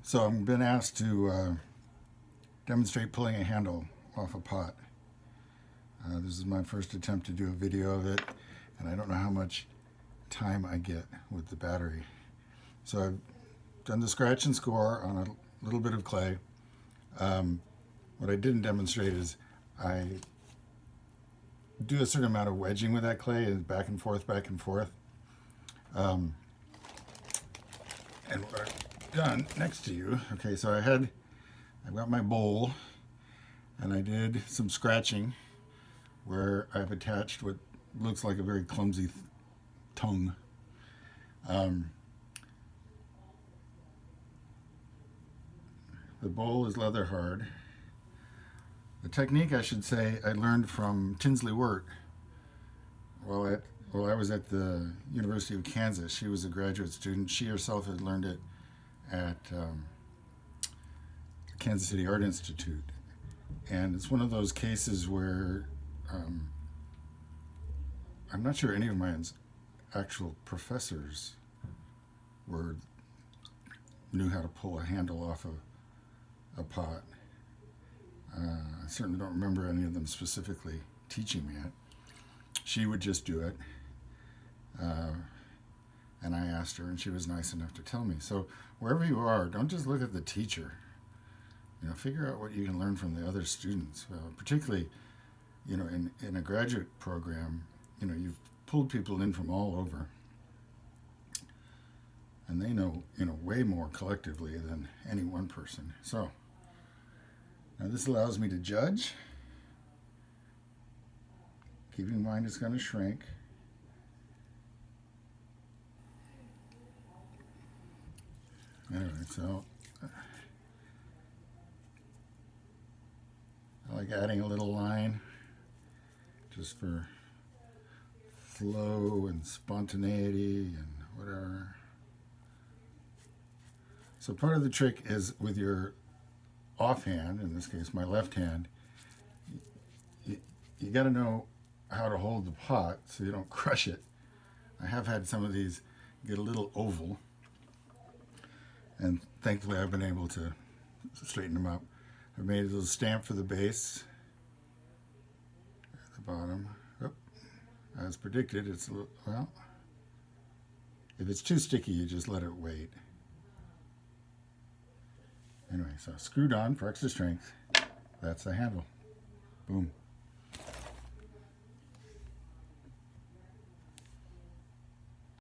So I've been asked to demonstrate pulling a handle off a pot. This is my first attempt to do a video of it, and I don't know how much time I get with the battery. So I've done the scratch and score on a little bit of clay. What I didn't demonstrate is I do a certain amount of wedging with that clay, and back and forth, back and forth. And what I've done next to you, okay, so I've got my bowl, and I did some scratching where I've attached what looks like a very clumsy tongue. The bowl is leather hard. The technique, I should say, I learned from Tinsley Wert while I was at the University of Kansas. She was a graduate student. She herself had learned it at the Kansas City Art Institute. And it's one of those cases where I'm not sure any of my actual professors knew how to pull a handle off a pot. I certainly don't remember any of them specifically teaching me it. She would just do it, and I asked her, and she was nice enough to tell me. So wherever you are, don't just look at the teacher. Figure out what you can learn from the other students. Particularly, in a graduate program, you've pulled people in from all over, and they know, way more collectively than any one person. So now this allows me to judge. Keeping in mind it's going to shrink. Anyway, so I like adding a little line just for flow and spontaneity and whatever. So part of the trick is with your offhand, in this case my left hand, you got to know how to hold the pot so you don't crush it. I have had some of these get a little oval, and thankfully I've been able to straighten them up. I've made a little stamp for the base at the bottom. Oop. As predicted, it's a little, well, if it's too sticky, you just let it wait. Anyway, so screwed on for extra strength. That's the handle. Boom.